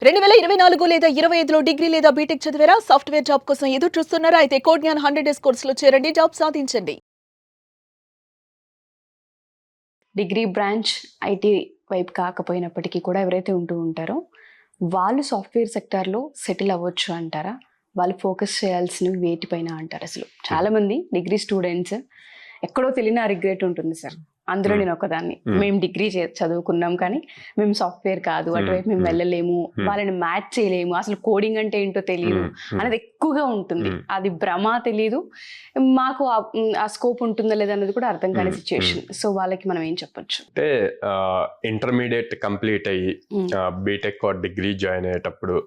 2024 లేదా 25లో డిగ్రీ లేదా బీటెక్ చదివారా? సాఫ్ట్‌వేర్ జాబ్ కోసం ఎదురు చూస్తున్నారా? అయితే కోడ్‌జ్ఞాన్ 100 డేస్ కోర్సులో చేరండి, జాబ్ సాధించండి. డిగ్రీ బ్రాంచ్ ఐటీ వైపు కాకపోయినప్పటికీ కూడా ఎవరైతే ఉంటూ ఉంటారో వాళ్ళు సాఫ్ట్‌వేర్ సెక్టార్‌లో సెటిల్ అవ్వచ్చు అంటారా? వాళ్ళు ఫోకస్ చేయాల్సినవి వేటిపైన అంటారు అసలు? చాలామంది డిగ్రీ స్టూడెంట్స్ ఎక్కడో తెలియని ఆ రిగ్రెట్ ఉంటుంది సార్. అందులో నేను ఒకదాన్ని. మేము డిగ్రీ చదువుకున్నాం కానీ మేము సాఫ్ట్‌వేర్ కాదు, అటువైపు మేము వెళ్ళలేము, వాళ్ళని మ్యాచ్ చేయలేము, అసలు కోడింగ్ అంటే ఏంటో తెలియదు అనేది ఎక్కువగా ఉంటుంది. అది భ్రమ తెలియదు, మాకు ఆ స్కోప్ ఉంటుందా లేదా అనేది కూడా అర్థం కాని సిచ్యుయేషన్. సో వాళ్ళకి మనం ఏం చెప్పొచ్చు అంటే ఇంటర్మీడియట్ కంప్లీట్ అయ్యి బీటెక్ డిగ్రీ జాయిన్ అయ్యేటప్పుడు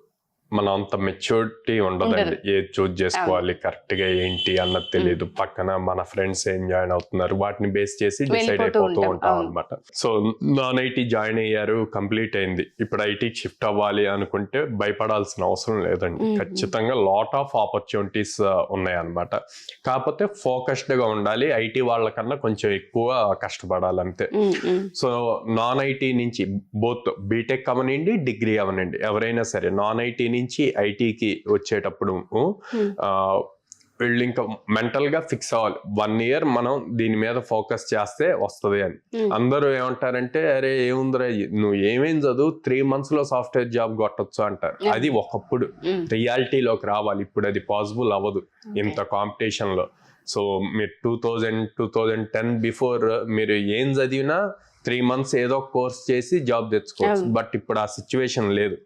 మనం అంత మెచ్యూరిటీ ఉండదండి. ఏది చూజ్ చేసుకోవాలి, కరెక్ట్ గా ఏంటి అన్నది తెలియదు. పక్కన మన ఫ్రెండ్స్ ఏం జాయిన్ అవుతున్నారు వాటిని బేస్ చేసి డిసైడ్ అయిపోతూ ఉంటాం అనమాట. సో నాన్ ఐటీ జాయిన్ అయ్యారు, కంప్లీట్ అయింది, ఇప్పుడు ఐటీకి షిఫ్ట్ అవ్వాలి అనుకుంటే భయపడాల్సిన అవసరం లేదండి. ఖచ్చితంగా లాట్ ఆఫ్ ఆపర్చునిటీస్ ఉన్నాయన్నమాట. కాకపోతే ఫోకస్డ్ గా ఉండాలి. ఐటీ వాళ్ళకన్నా కొంచెం ఎక్కువ కష్టపడాలంతే. సో నాన్ ఐటీ నుంచి బోత్ బీటెక్ అవనండి, డిగ్రీ అవనండి, ఎవరైనా సరే నాన్ ఐటీ నుంచి ఐటీకి వచ్చేటప్పుడు వీళ్ళు ఇంకా మెంటల్ గా ఫిక్స్ అవ్వాలి. 1 year మనం దీని మీద ఫోకస్ చేస్తే వస్తుంది అని. అందరూ ఏమంటారంటే, అరే ఏముందిరా నువ్వు ఏమేం చదువు 3 months లో సాఫ్ట్వేర్ జాబ్ కొట్టొచ్చు అంటారు. అది ఒకప్పుడు రియాలిటీలోకి రావాలి. ఇప్పుడు అది పాసిబుల్ అవ్వదు ఇంత కాంపిటీషన్ లో. సో మీరు 2010 బిఫోర్ మీరు ఏం చదివినా 3 months ఏదో కోర్స్ చేసి జాబ్ తెచ్చుకోవచ్చు. బట్ ఇప్పుడు ఆ సిచ్యువేషన్ లేదు.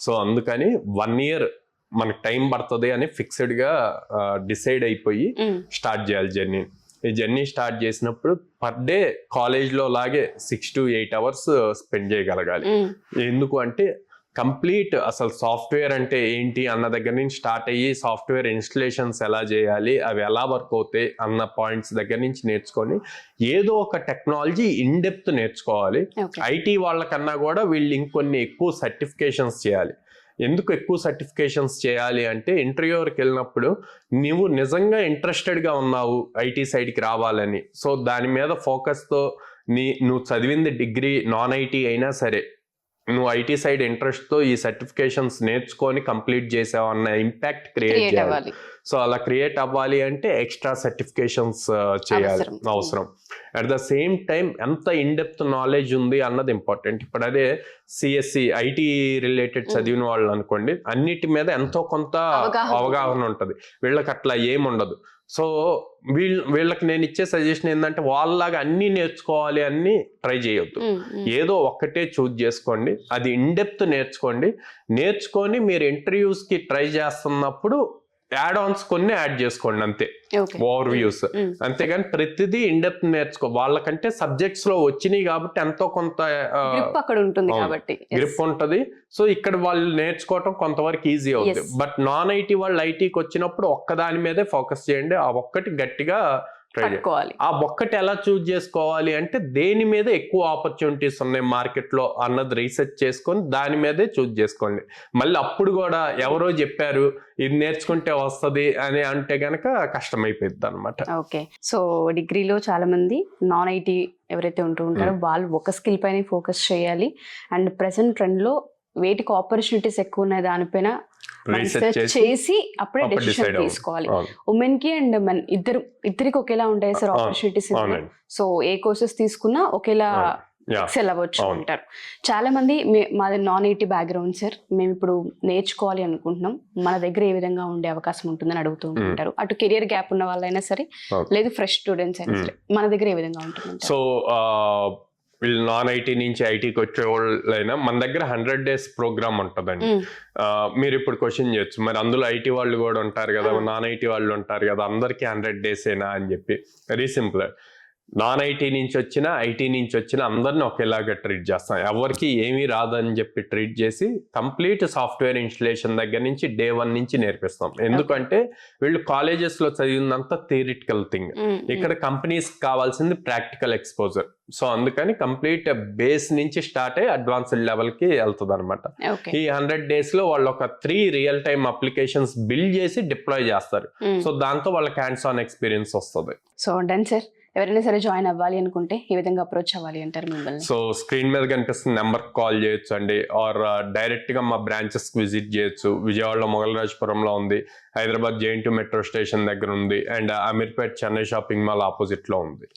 సో అందుకని 1 year మనకు టైం పడుతుంది అని ఫిక్స్డ్ గా డిసైడ్ అయిపోయి స్టార్ట్ చేయాలి జర్నీ. ఈ జర్నీ స్టార్ట్ చేసినప్పుడు పర్ డే కాలేజ్ లో లాగే 6 to 8 hours స్పెండ్ చేయగలగాలి. ఎందుకు అంటే కంప్లీట్ అసలు సాఫ్ట్వేర్ అంటే ఏంటి అన్న దగ్గర నుంచి స్టార్ట్ అయ్యి సాఫ్ట్వేర్ ఇన్స్టలేషన్స్ ఎలా చేయాలి, అవి ఎలా వర్క్ అవుతాయి అన్న పాయింట్స్ దగ్గర నుంచి నేర్చుకొని ఏదో ఒక టెక్నాలజీ ఇన్ డెప్త్ నేర్చుకోవాలి. ఐటీ వాళ్ళకన్నా కూడా వీళ్ళు ఇంకొన్ని ఎక్కువ సర్టిఫికేషన్స్ చేయాలి. ఎందుకు ఎక్కువ సర్టిఫికేషన్స్ చేయాలి అంటే ఇంటర్వ్యూకి వెళ్ళినప్పుడు నువ్వు నిజంగా ఇంట్రెస్టెడ్గా ఉన్నావు ఐటీ సైడ్కి రావాలని, సో దాని మీద ఫోకస్తో నువ్వు చదివింది డిగ్రీ నాన్ ఐటీ అయినా సరే నువ్వు ఐటీ సైడ్ ఇంట్రెస్ట్ తో ఈ సర్టిఫికేషన్స్ నేర్చుకొని కంప్లీట్ చేసావు అన్న ఇంపాక్ట్ క్రియేట్ చేయాలి. సో అలా క్రియేట్ అవ్వాలి అంటే ఎక్స్ట్రా సర్టిఫికేషన్స్ చేయాలి అవసరం. అట్ ద సేమ్ టైం ఎంత ఇన్ డెప్త్ నాలెడ్జ్ ఉంది అన్నది ఇంపార్టెంట్. ఇప్పుడు అదే సిఎస్సి ఐటీ రిలేటెడ్ చదివిన వాళ్ళు అనుకోండి, అన్నిటి మీద ఎంతో కొంత అవగాహన ఉంటుంది. వీళ్ళకి అట్లా ఏముండదు. సో వీళ్ళకి నేను ఇచ్చే సజెషన్ ఏంటంటే వాళ్ళలాగా అన్ని నేర్చుకోవాలి అని ట్రై చేయొద్దు. ఏదో ఒక్కటే చూజ్ చేసుకోండి, అది ఇన్ డెప్త్ నేర్చుకొని మీరు ఇంటర్వ్యూస్ కి ట్రై చేస్తున్నప్పుడు యాడ్ ఆన్స్ కొన్ని యాడ్ చేసుకోండి అంతే, ఓవర్ వ్యూస్. అంతేగాని ప్రతిదీ ఇన్ డెప్త్ నేర్చుకో. వాళ్ళకంటే సబ్జెక్ట్స్ లో వచ్చినాయి కాబట్టి ఎంతో కొంత గ్రిప్ ఉంటది. సో ఇక్కడ వాళ్ళు నేర్చుకోవటం కొంతవరకు ఈజీ అవుతుంది. బట్ నాన్ ఐటీ వాళ్ళు ఐటీకి వచ్చినప్పుడు ఒక్కదాని మీదే ఫోకస్ చేయండి. ఆ ఒక్కటి గట్టిగా ట్రై చేయాలి. ఆ ఒక్కటి ఎలా చూజ్ చేసుకోవాలి అంటే దేని మీద ఎక్కువ ఆపర్చునిటీస్ ఉన్నాయి మార్కెట్ లో అన్నది రీసెర్చ్ చేసుకొని దాని మీదే చూజ్ చేసుకోండి. మళ్ళీ అప్పుడు కూడా ఎవరో చెప్పారు ఇది నేర్చుకుంటే వస్తుంది అని అంటే గనక కష్టమైపోయింది అనమాట. ఓకే. సో డిగ్రీలో చాలా మంది నాన్ ఐటీ ఎవరైతే ఉంటూ ఉంటారో వాళ్ళు ఒక స్కిల్ పైన ఫోకస్ చేయాలి. అండ్ ప్రెసెంట్ ట్రెండ్ లో వేటికి ఆపర్చునిటీస్ ఎక్కువ ఉన్నాయి దానిపైన రీసెర్చ్ చేసి అప్పుడే డెసిషన్ తీసుకోవాలి. ఉమెన్ కి అండ్ మెన్ ఇద్దరికి ఒకేలా ఉంటాయి సార్ ఆపర్చునిటీస్. సో ఏ కోర్సెస్ తీసుకున్నా ఒకేలా ఎక్సెల్ అవ్వచ్చు అంటారు. చాలా మంది మాది నాన్ ఐటీ బ్యాక్గ్రౌండ్ సార్, మేము ఇప్పుడు నేర్చుకోవాలి అనుకుంటున్నాం, మన దగ్గర ఏ విధంగా ఉండే అవకాశం ఉంటుందని అడుగుతూ ఉంటారు. అటు కెరియర్ గ్యాప్ ఉన్న వాళ్ళైనా సరే, లేదు ఫ్రెష్ స్టూడెంట్స్ అయినా సరే, మన దగ్గర ఏ విధంగా ఉంటుంది? సో వీళ్ళు నాన్ ఐటీ నుంచి ఐటీకి వచ్చే వాళ్ళైనా మన దగ్గర 100 days ప్రోగ్రామ్ ఉంటుందండి. మీరు ఇప్పుడు క్వశ్చన్ చేయొచ్చు, మరి అందులో ఐటీ వాళ్ళు కూడా ఉంటారు కదా, నాన్ ఐటీ వాళ్ళు ఉంటారు కదా, అందరికీ 100 days ఏనా అని చెప్పి. Very simple. నాన్ ఐటీ నుంచి వచ్చినా ఐటీ నుంచి వచ్చినా అందరిని ఒకేలాగా ట్రీట్ చేస్తాం. ఎవరికి ఏమీ రాదని చెప్పి ట్రీట్ చేసి కంప్లీట్ సాఫ్ట్వేర్ ఇన్స్టలేషన్ దగ్గర నుంచి day 1 నుంచి నేర్పిస్తాం. ఎందుకంటే వీళ్ళు కాలేజెస్ లో చదివినంత థియరిటికల్ థింగ్, ఇక్కడ కంపెనీస్ కావాల్సింది ప్రాక్టికల్ ఎక్స్పోజర్. సో అందుకని కంప్లీట్ బేస్ నుంచి స్టార్ట్ అయ్యి అడ్వాన్స్డ్ లెవెల్ కి వెళ్తుంది అనమాట. ఈ 100 days లో వాళ్ళు ఒక 3 రియల్ టైమ్ అప్లికేషన్స్ బిల్డ్ చేసి డిప్లాయ్ చేస్తారు. సో దాంతో వాళ్ళకి హ్యాండ్స్ ఆన్ ఎక్స్పీరియన్స్ వస్తుంది. సో డన్ సార్, ఎవరైనా సరే జాయిన్ అవ్వాలి అనుకుంటే ఏ విధంగా అప్రోచ్ అవ్వాలి అంటారు మిమ్మల్ని? సో స్క్రీన్ మీద కనిపిస్తున్న నెంబర్ కాల్ చేయొచ్చు అండి, ఆర్ డైరెక్ట్ గా మా బ్రాంచెస్ కి విజిట్ చేయొచ్చు. విజయవాడలో మొగలరాజపురంలో ఉంది, హైదరాబాద్ JNT మెట్రో స్టేషన్ దగ్గర ఉంది, and Ameerpet Chennai shopping mall opposite లో ఉంది.